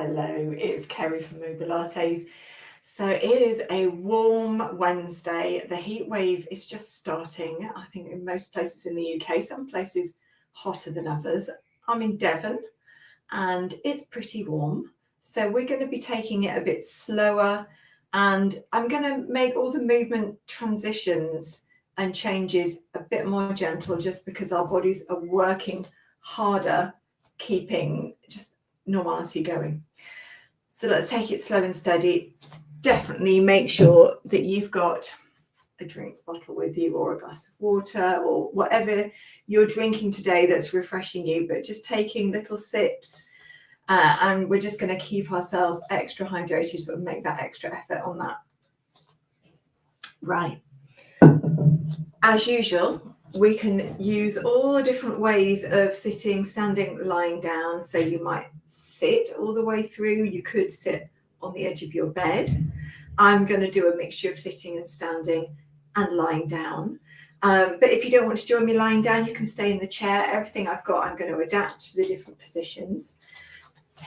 Hello, it's Kerry from Mobilates. So it is a warm Wednesday. The heat wave is just starting, I think, in most places in the UK, some places hotter than others. I'm in Devon and it's pretty warm. So we're going to be taking it a bit slower, and I'm going to make all the movement transitions and changes a bit more gentle, just because our bodies are working harder, keeping just normality going. So let's take it slow and steady. Definitely make sure that you've got a drinks bottle with you, or a glass of water, or whatever you're drinking today that's refreshing you, but just taking little sips, and we're just going to keep ourselves extra hydrated, so make that extra effort on that. Right. As usual, we can use all the different ways of sitting, standing, lying down. So you might sit all the way through. You could sit on the edge of your bed. I'm going to do a mixture of sitting and standing and lying down. But if you don't want to join me lying down, you can stay in the chair. Everything I've got, I'm going to adapt to the different positions.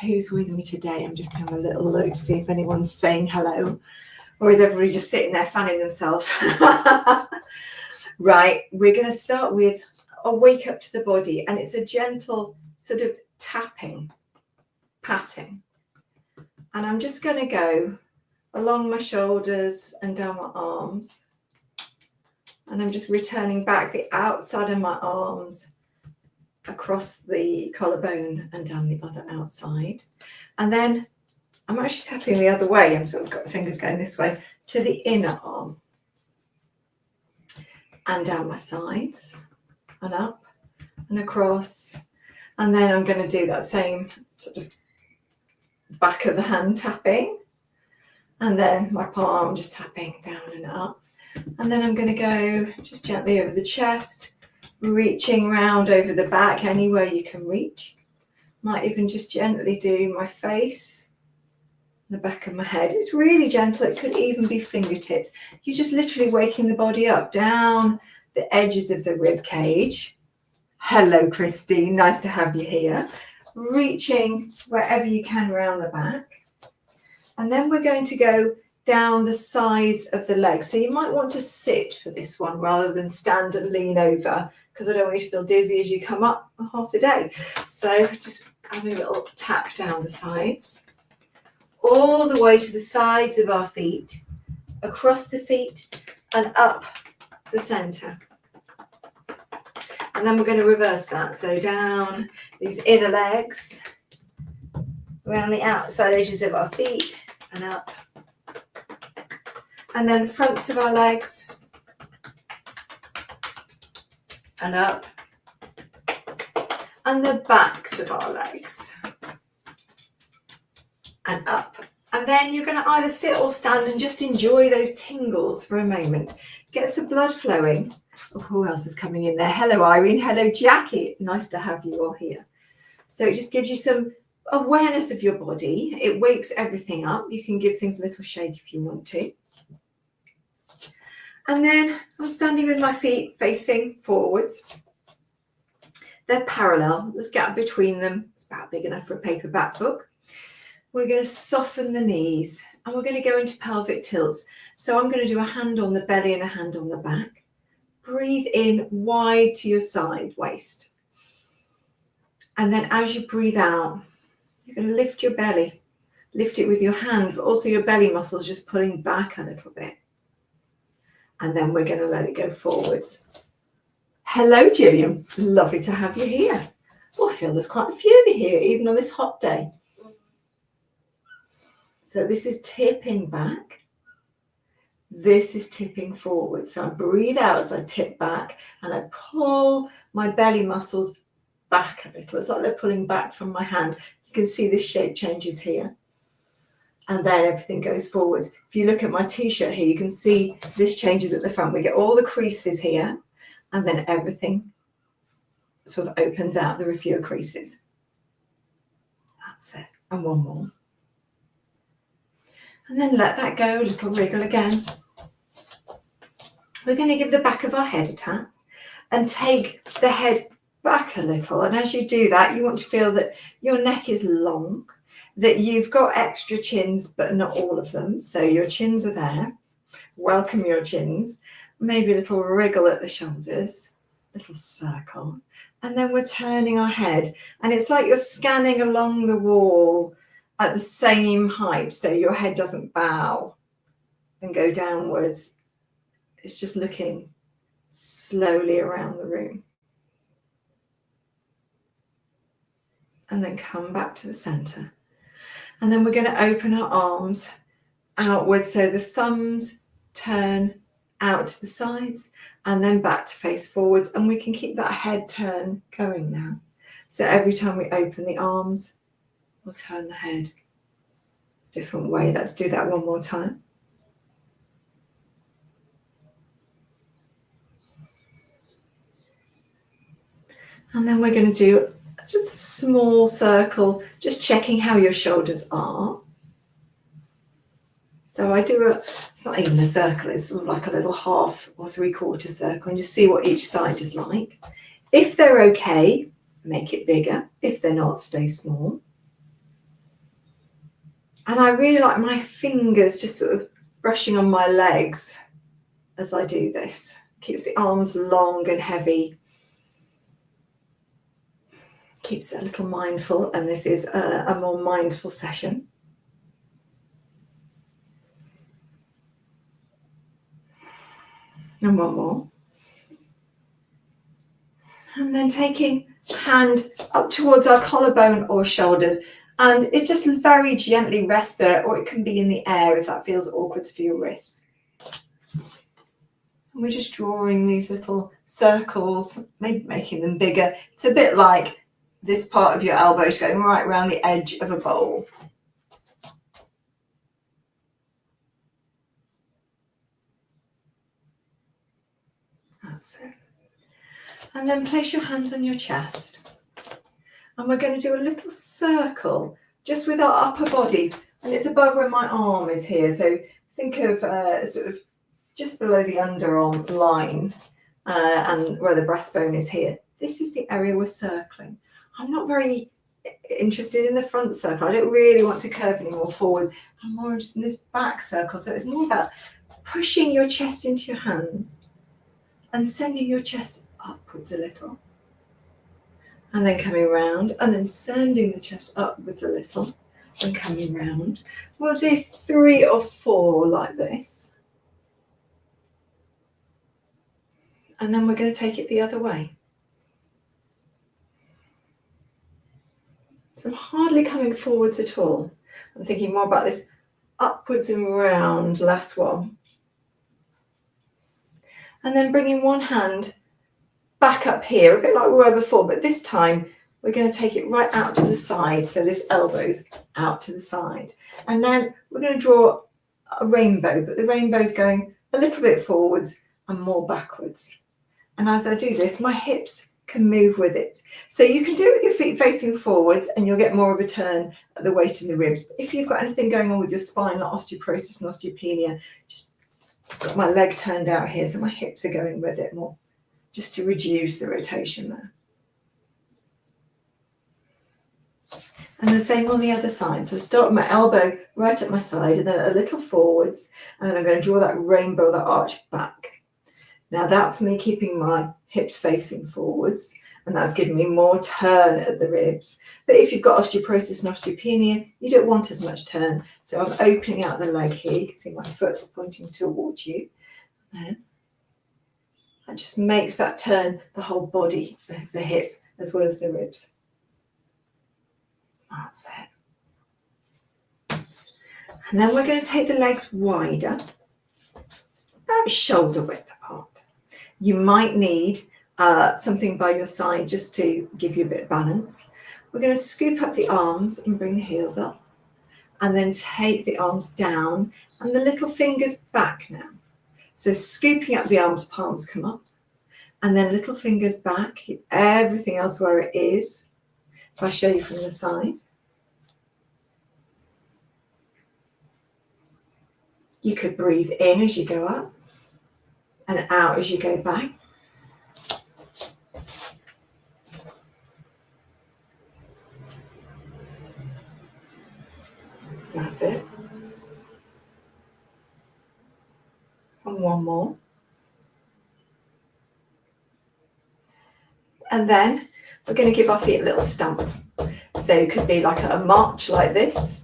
Who's with me today? I'm just having a little look to see if anyone's saying hello, or is everybody just sitting there fanning themselves? Right, we're going to start with a wake up to the body, and it's a gentle sort of tapping, patting. And I'm just going to go along my shoulders and down my arms. And I'm just returning back the outside of my arms across the collarbone and down the other outside. And then I'm actually tapping the other way. I'm sort of got the fingers going this way to the inner arm. And down my sides and up and across. And then I'm going to do that same sort of back of the hand tapping. And then my palm just tapping down and up. And then I'm going to go just gently over the chest, reaching round over the back anywhere you can reach. Might even just gently do my face, the back of my head. It's really gentle. It could even be fingertips. You're just literally waking the body up down the edges of the rib cage. Hello, Christine. Nice to have you here. Reaching wherever you can around the back. And then we're going to go down the sides of the legs. So you might want to sit for this one rather than stand and lean over, because I don't want you to feel dizzy as you come up a hot day. So just having a little tap down the sides, all the way to the sides of our feet, across the feet and up the center. And then we're going to reverse that. So down these inner legs, around the outside edges of our feet and up. And then the fronts of our legs and up. And the backs of our legs and up. And then you're going to either sit or stand and just enjoy those tingles for a moment. Gets the blood flowing. Oh, who else is coming in there? Hello, Irene. Hello, Jackie. Nice to have you all here. So it just gives you some awareness of your body. It wakes everything up. You can give things a little shake if you want to. And then I'm standing with my feet facing forwards. They're parallel. There's a gap between them. It's about big enough for a paperback book. We're going to soften the knees and we're going to go into pelvic tilts. So I'm going to do a hand on the belly and a hand on the back. Breathe in wide to your side waist. And then as you breathe out, you're going to lift your belly. Lift it with your hand, but also your belly muscles just pulling back a little bit. And then we're going to let it go forwards. Hello, Gillian. Lovely to have you here. Oh, I feel there's quite a few of you here, even on this hot day. So this is tipping back. This is tipping forward. So I breathe out as I tip back and I pull my belly muscles back a little. It's like they're pulling back from my hand. You can see this shape changes here. And then everything goes forwards. If you look at my t-shirt here, you can see this changes at the front. We get all the creases here, and then everything sort of opens out. There are fewer creases. That's it. And one more. And then let that go, a little wriggle again. We're going to give the back of our head a tap and take the head back a little. And as you do that, you want to feel that your neck is long that you've got extra chins, but not all of them. So your chins are there. Welcome your chins. Maybe a little wriggle at the shoulders, little circle. And then we're turning our head. And it's like you're scanning along the wall at the same height. So your head doesn't bow and go downwards. It's just looking slowly around the room. And then come back to the center. And then we're going to open our arms outwards. So the thumbs turn out to the sides and then back to face forwards. And we can keep that head turn going now. So every time we open the arms, we'll turn the head a different way. Let's do that one more time. And then we're going to do just a small circle, just checking how your shoulders are. So I do it's not even a circle, it's sort of like a little half or 3/4 circle, and just see what each side is like. If they're okay, make it bigger. If they're not, stay small. And I really like my fingers just sort of brushing on my legs as I do this. Keeps the arms long and heavy. Keeps it a little mindful, and this is a more mindful session. And one more. And then taking hand up towards our collarbone or shoulders, and it just very gently rests there, or it can be in the air if that feels awkward for your wrist. And we're just drawing these little circles, maybe making them bigger. It's a bit like this part of your elbows going right around the edge of a bowl. That's it. And then place your hands on your chest. And we're going to do a little circle just with our upper body. And it's above where my arm is here. So think of sort of just below the underarm line and where the breastbone is here. This is the area we're circling. I'm not very interested in the front circle. I don't really want to curve any more forwards. I'm more interested in this back circle. So it's more about pushing your chest into your hands and sending your chest upwards a little. And then coming round, and then sending the chest upwards a little and coming round. We'll do 3 or 4 like this. And then we're going to take it the other way. So I'm hardly coming forwards at all. I'm thinking more about this upwards and round, last one. And then bringing one hand back up here, a bit like we were before, but this time we're going to take it right out to the side. So this elbow's out to the side. And then we're going to draw a rainbow, but the rainbow's going a little bit forwards and more backwards. And as I do this, my hips can move with it. So you can do it with your feet facing forwards and you'll get more of a turn at the waist and the ribs. But if you've got anything going on with your spine, like osteoporosis and osteopenia, just got my leg turned out here, so my hips are going with it more, just to reduce the rotation there. And the same on the other side. So start with my elbow right at my side and then a little forwards. And then I'm going to draw that rainbow, that arch back. Now that's me keeping my hips facing forwards. And that's giving me more turn at the ribs. But if you've got osteoporosis and osteopenia, you don't want as much turn. So I'm opening out the leg here. You can see my foot's pointing towards you. And that just makes that turn the whole body, the hip, as well as the ribs. That's it. And then we're going to take the legs wider, about shoulder width apart. You might need something by your side just to give you a bit of balance. We're going to scoop up the arms and bring the heels up, and then take the arms down and the little fingers back now. So scooping up the arms, palms come up, and then little fingers back, keep everything else where it is. If I show you from the side. You could breathe in as you go up and out as you go back. That's it. And one more. And then we're going to give our feet a little stamp. So it could be like a march like this.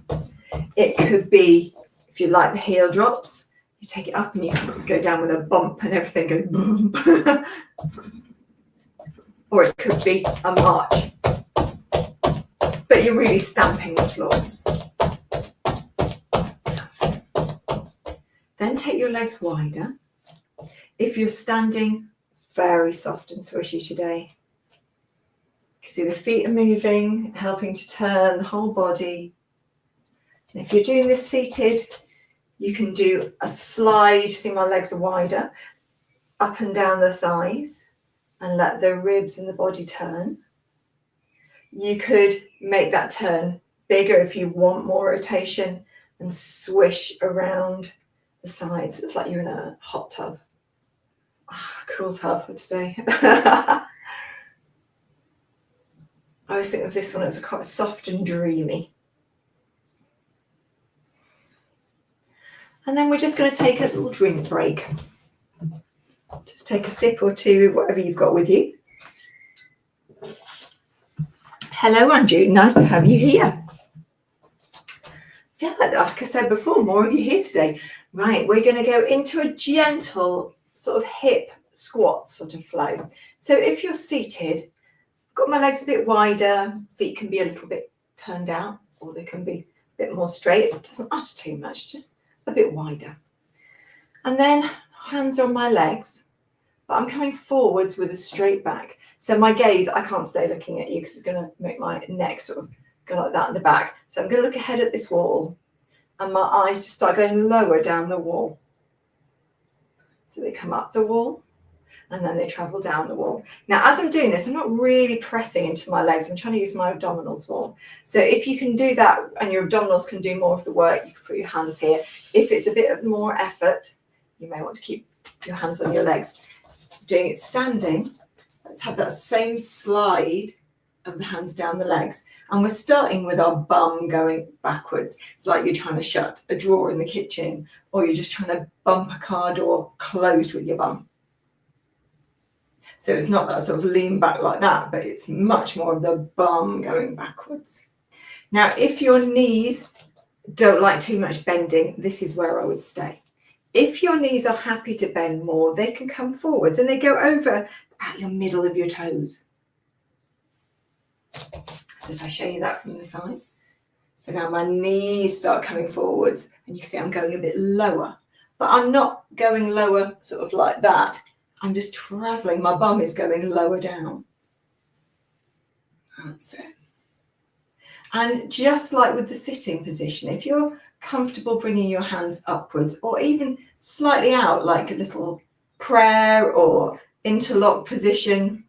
It could be, if you like the heel drops, you take it up and you go down with a bump and everything goes boom. Or it could be a march, but you're really stamping the floor. That's it. Then take your legs wider. If you're standing, very soft and swishy today. You can see the feet are moving, helping to turn the whole body. And if you're doing this seated, you can do a slide. See, my legs are wider, up and down the thighs, and let the ribs and the body turn. You could make that turn bigger if you want more rotation and swish around the sides. It's like you're in a hot tub. Cool tub for today. I always think of this one as quite soft and dreamy. And then we're just going to take a little drink break. Just take a sip or two, whatever you've got with you. Hello, Andrew. Nice to have you here. Yeah, like I said before, more of you here today. Right, we're going to go into a gentle sort of hip squat sort of flow. So if you're seated, got my legs a bit wider, feet can be a little bit turned out, or they can be a bit more straight. It doesn't matter too much, just a bit wider. And then hands on my legs, but I'm coming forwards with a straight back. So my gaze, I can't stay looking at you because it's going to make my neck sort of go like that in the back. So I'm going to look ahead at this wall and my eyes just start going lower down the wall. So they come up the wall and then they travel down the wall. Now, as I'm doing this, I'm not really pressing into my legs. I'm trying to use my abdominals more. So if you can do that and your abdominals can do more of the work, you can put your hands here. If it's a bit of more effort, you may want to keep your hands on your legs. Doing it standing, let's have that same slide of the hands down the legs. And we're starting with our bum going backwards. It's like you're trying to shut a drawer in the kitchen, or you're just trying to bump a car door closed with your bum. So it's not that sort of lean back like that, but it's much more of the bum going backwards. Now, if your knees don't like too much bending, this is where I would stay. If your knees are happy to bend more, they can come forwards and they go over about your middle of your toes. So if I show you that from the side. So now my knees start coming forwards and you see I'm going a bit lower, but I'm not going lower sort of like that. I'm just traveling. My bum is going lower down. That's it. And just like with the sitting position, if you're comfortable bringing your hands upwards or even slightly out like a little prayer or interlock position.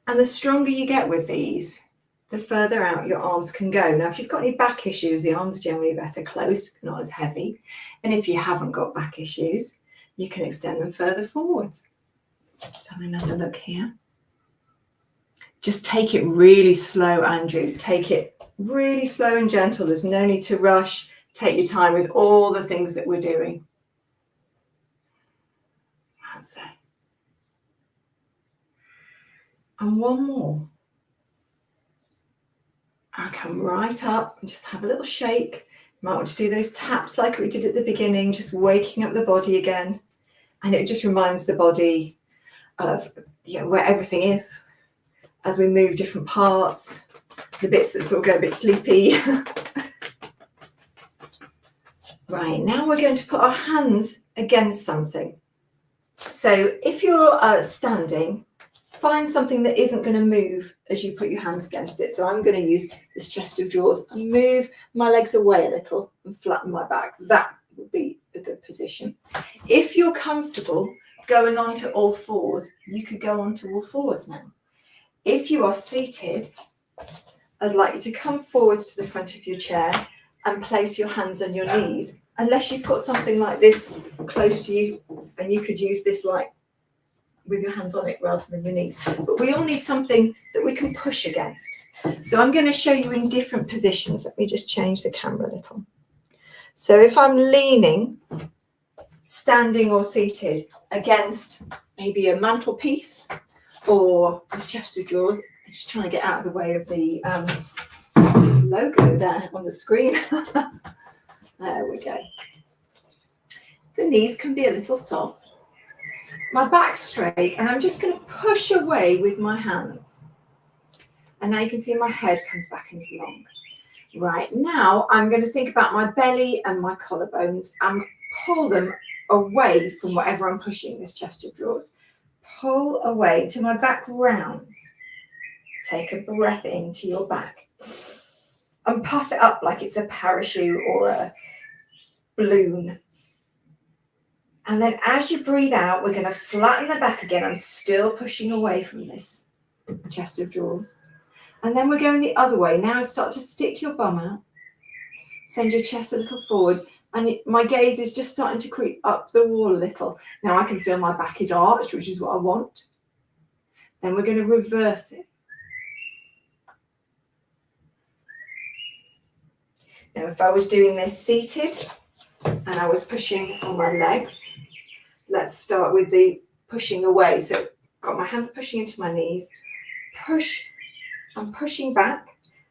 And the stronger you get with these, the further out your arms can go. Now, if you've got any back issues, the arms are generally better close, not as heavy. And if you haven't got back issues, you can extend them further forwards. Let's have another look here. Just take it really slow, Andrew. Take it really slow and gentle. There's no need to rush. Take your time with all the things that we're doing. That's it. And one more. I'll come right up and just have a little shake. You might want to do those taps like we did at the beginning, just waking up the body again. And it just reminds the body of where everything is as we move different parts, the bits that sort of go a bit sleepy. Right, now we're going to put our hands against something. So if you're standing, find something that isn't going to move as you put your hands against it. So I'm going to use this chest of drawers and move my legs away a little and flatten my back. That would be a good position. If you're comfortable going onto all fours, you could go onto all fours now. If you are seated, I'd like you to come forwards to the front of your chair and place your hands on your knees, unless you've got something like this close to you and you could use this like with your hands on it rather than your knees. But we all need something that we can push against. So I'm going to show you in different positions. Let me just change the camera a little. So if I'm leaning, standing or seated against maybe a mantelpiece or this chest of drawers, I'm just trying to get out of the way of the logo there on the screen. There we go. The knees can be a little soft. My back's straight, and I'm just going to push away with my hands. And now you can see my head comes back and is long. Right, now I'm going to think about my belly and my collarbones and pull them away from whatever I'm pushing, this chest of drawers. Pull away till my back rounds. Take a breath into your back. And puff it up like it's a parachute or a balloon. And then as you breathe out, we're going to flatten the back again. I'm still pushing away from this chest of drawers. And then we're going the other way. Now start to stick your bum out. Send your chest a little forward. And my gaze is just starting to creep up the wall a little. Now I can feel my back is arched, which is what I want. Then we're going to reverse it. Now, if I was doing this seated and I was pushing on my legs, let's start with the pushing away. So got my hands pushing into my knees, push, I'm pushing back,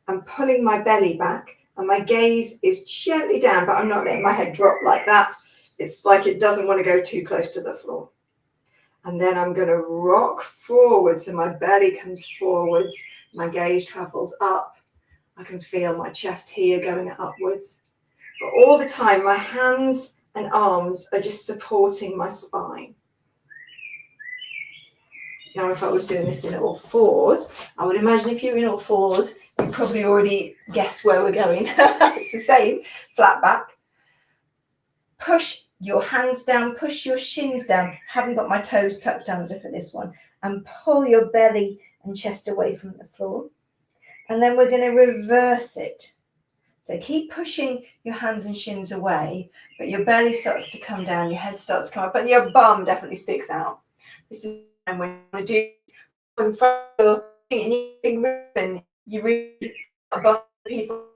I'm pulling my belly back, and my gaze is gently down, but I'm not letting my head drop like that. It's like it doesn't want to go too close to the floor. And then I'm going to rock forward, so my belly comes forwards, my gaze travels up. I can feel my chest here going upwards. But all the time, my hands and arms are just supporting my spine. Now, if I was doing this in all fours, I would imagine if you're in all fours, you probably already guessed where we're going. It's the same, flat back. Push your hands down, push your shins down. Haven't got my toes tucked under for this one. And pull your belly and chest away from the floor. And then we're going to reverse it. So keep pushing your hands and shins away, but your belly starts to come down, your head starts to come up, but your bum definitely sticks out. This is when you want to do in front of your ribbon, you read above people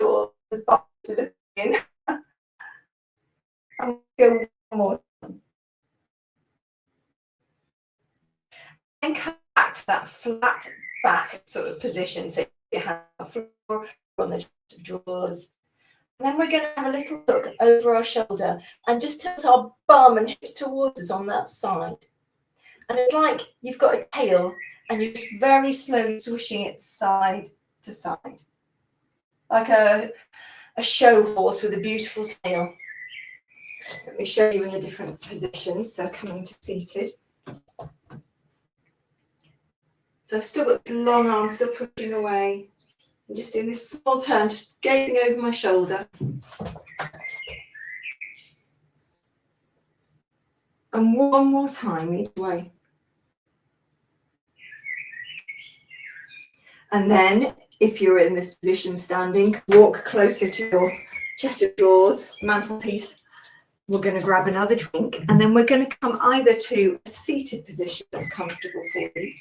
or the box to look in. I'm going to go one more time. And come back to that flat back sort of position. So you have the floor on the drawers. And then we're going to have a little look over our shoulder and just tilt our bum and hips towards us on that side. And it's like you've got a tail and you're just very slowly swishing it side to side. Like a show horse with a beautiful tail. Let me show you in the different positions. So coming to seated. So I've still got this long arm, still pushing away. I'm just doing this small turn, just gazing over my shoulder. And one more time each way. And then, if you're in this position standing, walk closer to your chest of drawers, mantelpiece. We're going to grab another drink, and then we're going to come either to a seated position that's comfortable for you,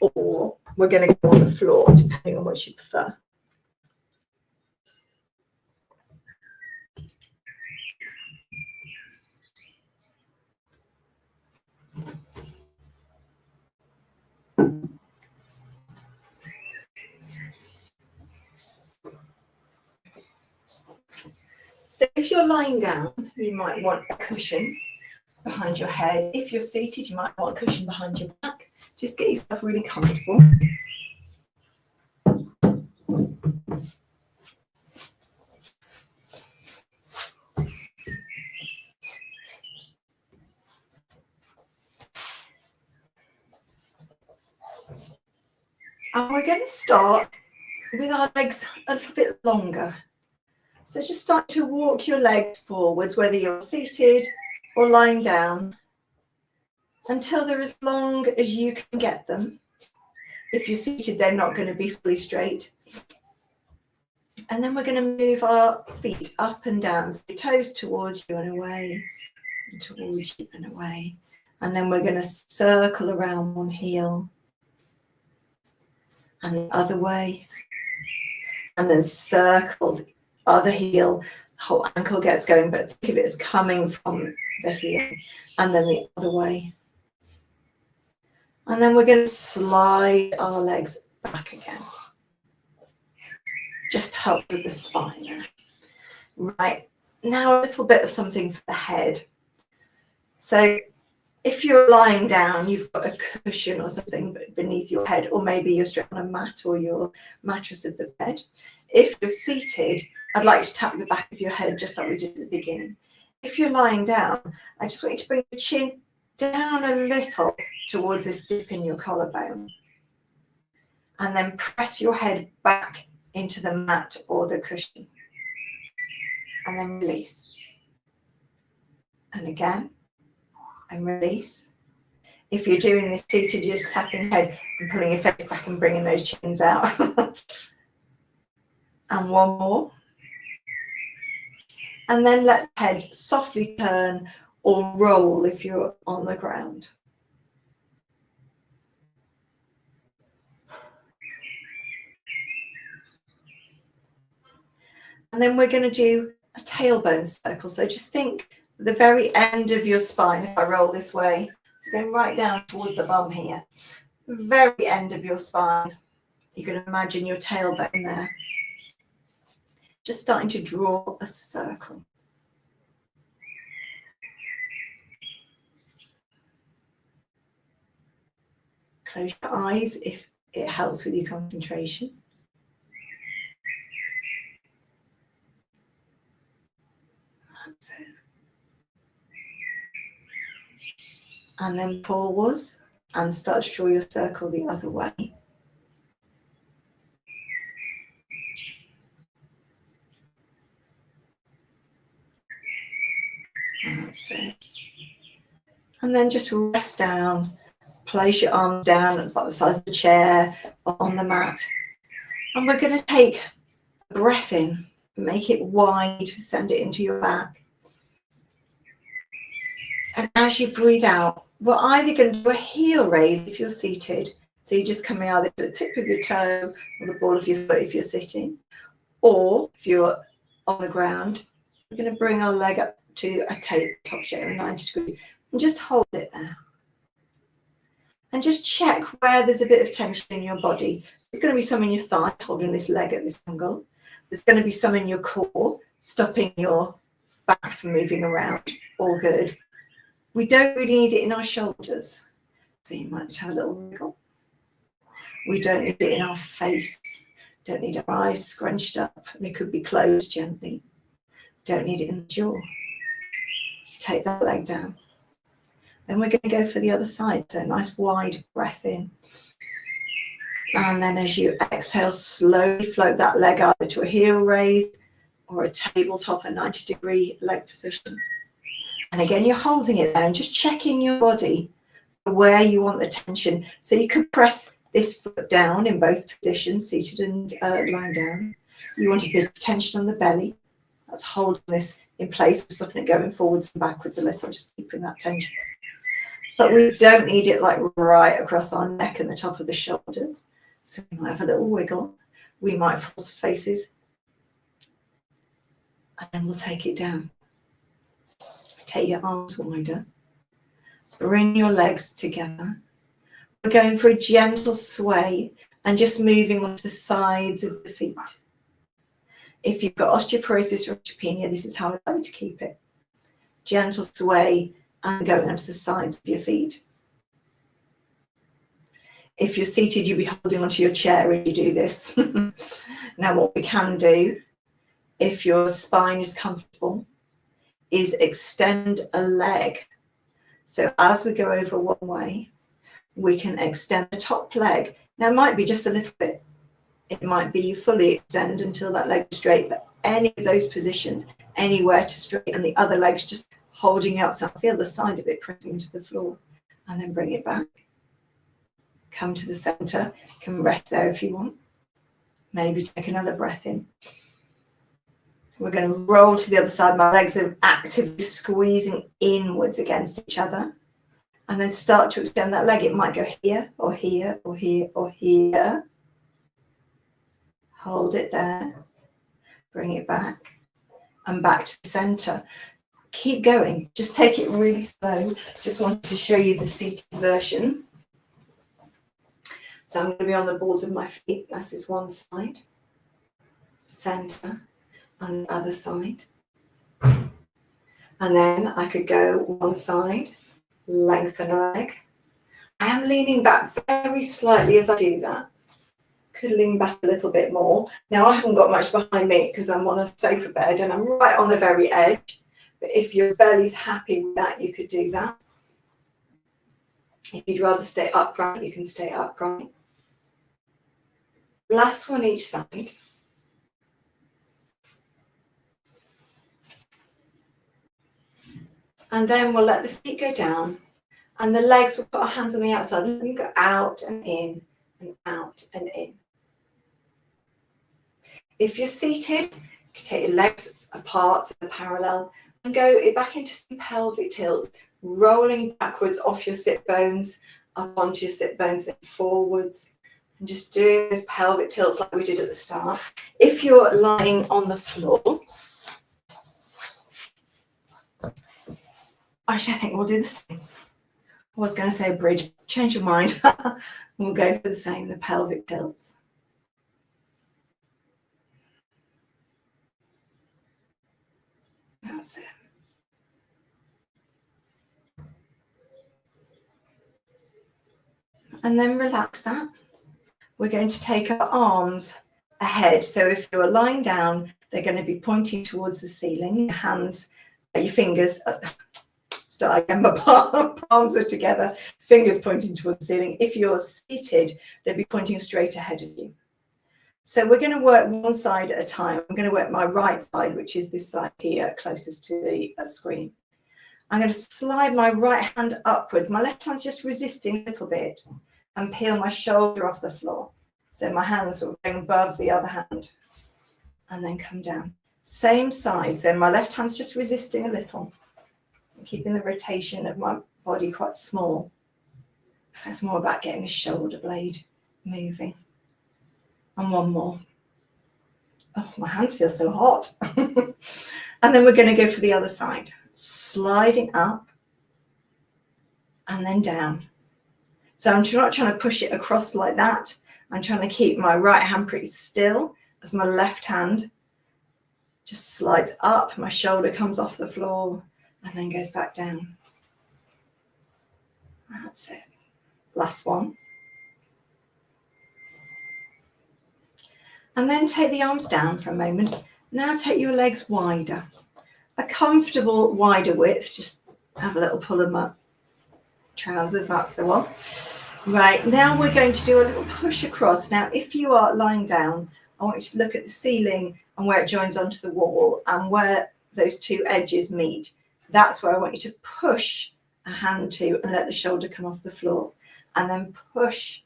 or we're going to go on the floor, depending on what you prefer. So if you're lying down, you might want a cushion behind your head. If you're seated, you might want a cushion behind your back. Just get yourself really comfortable. And we're going to start with our legs a little bit longer. So just start to walk your legs forwards, whether you're seated or lying down, until they're as long as you can get them. If you're seated, they're not going to be fully straight. And then we're going to move our feet up and down, so toes towards you and away, and towards you and away. And then we're going to circle around one heel and the other way. And then circle the other heel. The whole ankle gets going, but think of it as coming from the heel and then the other way. And then we're going to slide our legs back again. Just help with the spine there. Right, now a little bit of something for the head. So if you're lying down, you've got a cushion or something beneath your head, or maybe you're straight on a mat or your mattress of the bed. If you're seated, I'd like to tap the back of your head just like we did at the beginning. If you're lying down, I just want you to bring your chin down a little towards this dip in your collarbone. And then press your head back into the mat or the cushion. And then release. And again. And release. If you're doing this seated, you're just tapping your head and pulling your face back and bringing those chins out. And one more. And then let the head softly turn or roll if you're on the ground. And then we're going to do a tailbone circle. So just think the very end of your spine, if I roll this way, it's going right down towards the bum here. The very end of your spine. You can imagine your tailbone there. Just starting to draw a circle. Close your eyes if it helps with your concentration. That's it. And then pause and start to draw your circle the other way. And that's it. And then just rest down. Place your arms down by the sides of the chair or on the mat. And we're going to take a breath in, make it wide, send it into your back. And as you breathe out, we're either going to do a heel raise if you're seated. So you're just coming either to the tip of your toe or the ball of your foot if you're sitting. Or if you're on the ground, we're going to bring our leg up to a tabletop shape at 90 degrees and just hold it there. And just check where there's a bit of tension in your body. There's going to be some in your thigh, holding this leg at this angle. There's going to be some in your core, stopping your back from moving around. All good. We don't really need it in our shoulders. So you might have a little wiggle. We don't need it in our face. Don't need our eyes scrunched up. They could be closed gently. Don't need it in the jaw. Take that leg down. Then we're going to go for the other side. So a nice wide breath in. And then as you exhale, slowly float that leg either to a heel raise or a tabletop at 90-degree leg position. And again, you're holding it there and just checking your body for where you want the tension. So you can press this foot down in both positions, seated and lying down. You want a bit of tension on the belly. That's holding this in place, just looking at going forwards and backwards a little, just keeping that tension. But we don't need it like right across our neck and the top of the shoulders. So we might have a little wiggle. We might force faces. And then we'll take it down. Take your arms wider. Bring your legs together. We're going for a gentle sway and just moving onto the sides of the feet. If you've got osteoporosis or osteopenia, this is how I'd like to keep it. Gentle sway and going onto the sides of your feet. If you're seated, you'll be holding onto your chair as you do this. Now, what we can do, if your spine is comfortable, is extend a leg. So as we go over one way, we can extend the top leg. Now, it might be just a little bit. It might be you fully extend until that leg is straight, but any of those positions, anywhere to straighten the other leg's just holding out. So I feel the side of it pressing into the floor and then bring it back. Come to the center. You can rest there if you want. Maybe take another breath in. We're going to roll to the other side. My legs are actively squeezing inwards against each other. And then start to extend that leg. It might go here or here or here or here. Hold it there. Bring it back and back to the center. Keep going. Just take it really slow. Just wanted to show you the seated version. So I'm going to be on the balls of my feet. This is one side, center, and the other side. And then I could go one side, lengthen a leg. I am leaning back very slightly as I do that. Could lean back a little bit more. Now I haven't got much behind me because I'm on a sofa bed and I'm right on the very edge. But if your belly's happy with that, you could do that. If you'd rather stay upright, you can stay upright. Last one each side. And then we'll let the feet go down and the legs, we'll put our hands on the outside and let them go out and in and out and in. If you're seated, you can take your legs apart, so they're parallel, and go back into some pelvic tilt, rolling backwards off your sit bones, up onto your sit bones, and forwards, and just doing those pelvic tilts like we did at the start. If you're lying on the floor, actually, I think we'll do the same. I was going to say a bridge, change your mind. We'll go for the same, the pelvic tilts. That's it. And then relax that. We're going to take our arms ahead. So if you're lying down, they're going to be pointing towards the ceiling. Your hands, your fingers, start again, my palms are together, fingers pointing towards the ceiling. If you're seated, they'll be pointing straight ahead of you. So we're going to work one side at a time. I'm going to work my right side, which is this side here, closest to the screen. I'm going to slide my right hand upwards. My left hand's just resisting a little bit and peel my shoulder off the floor. So my hands are going above the other hand and then come down. Same side. So my left hand's just resisting a little. I'm keeping the rotation of my body quite small. So it's more about getting the shoulder blade moving. And one more. Oh, my hands feel so hot. And then we're going to go for the other side. Sliding up and then down. So I'm not trying to push it across like that. I'm trying to keep my right hand pretty still as my left hand just slides up. My shoulder comes off the floor and then goes back down. That's it. Last one. And then take the arms down for a moment. Now take your legs wider. A comfortable wider width. Just have a little pull of my trousers, that's the one. Right, now we're going to do a little push across. Now, if you are lying down, I want you to look at the ceiling and where it joins onto the wall and where those two edges meet. That's where I want you to push a hand to and let the shoulder come off the floor. And then push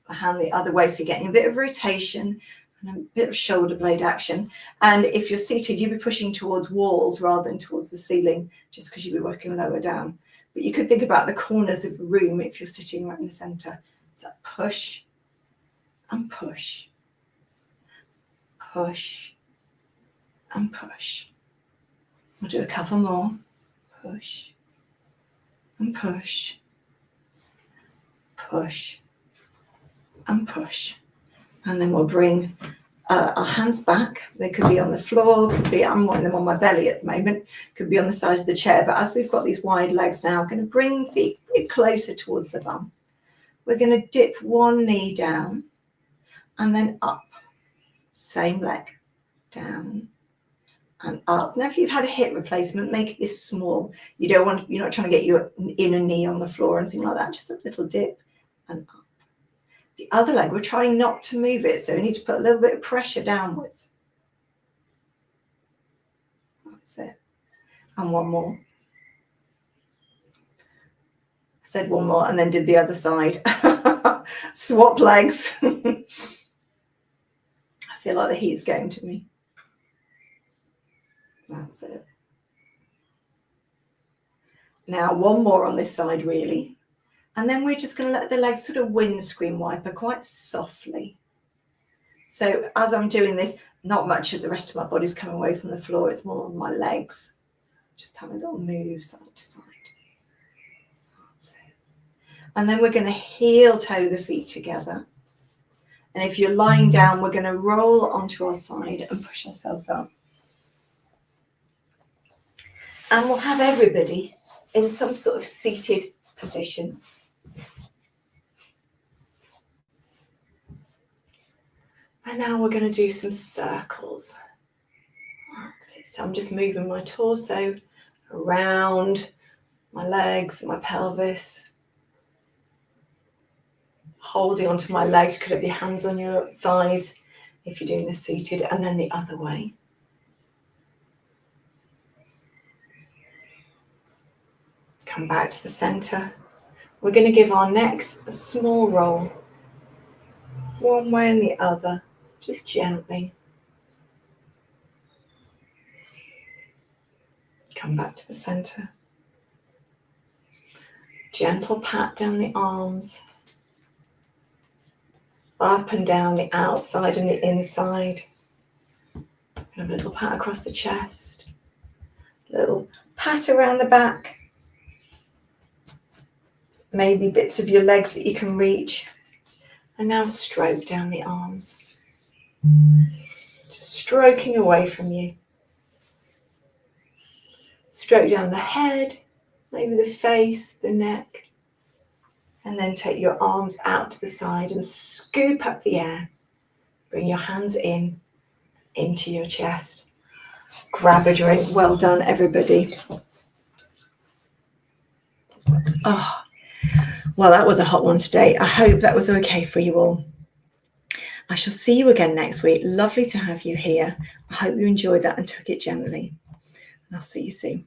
the hand the other way. So you're getting a bit of rotation and a bit of shoulder blade action. And if you're seated, you'll be pushing towards walls rather than towards the ceiling, just because you'll be working lower down. But you could think about the corners of the room if you're sitting right in the center. So push and push, push and push. We'll do a couple more. Push and push, push and push. And then we'll bring our hands back. They could be on the floor, could be, I'm wanting them on my belly at the moment, could be on the sides of the chair. But as we've got these wide legs now, I'm going to bring feet closer towards the bum. We're going to dip one knee down and then up. Same leg, down and up. Now, if you've had a hip replacement, make this small. You're not trying to get your inner knee on the floor or anything like that. Just a little dip and up. The other leg, we're trying not to move it, so we need to put a little bit of pressure downwards. That's it. And one more. I said one more and then did the other side. Swap legs. I feel like the heat's getting to me. That's it. Now one more on this side really. And then we're just going to let the legs sort of windscreen wiper quite softly. So as I'm doing this, not much of the rest of my body's coming away from the floor. It's more on my legs. Just have a little move side to side. That's it. And then we're going to heel toe the feet together. And if you're lying down, we're going to roll onto our side and push ourselves up. And we'll have everybody in some sort of seated position. And now we're going to do some circles. That's it. So I'm just moving my torso around my legs, my pelvis. Holding onto my legs. Could have your hands on your thighs if you're doing this seated, and then the other way. Come back to the center. We're going to give our necks a small roll, one way and the other, just gently. Come back to the center. Gentle pat down the arms. Up and down the outside and the inside. And a little pat across the chest. Little pat around the back. Maybe bits of your legs that you can reach. And now stroke down the arms. Just stroking away from you. Stroke down the head, maybe the face, the neck. And then take your arms out to the side and scoop up the air. Bring your hands in, into your chest. Grab a drink. Well done, everybody. Oh, well, that was a hot one today. I hope that was okay for you all. I shall see you again next week. Lovely to have you here. I hope you enjoyed that and took it gently. And I'll see you soon.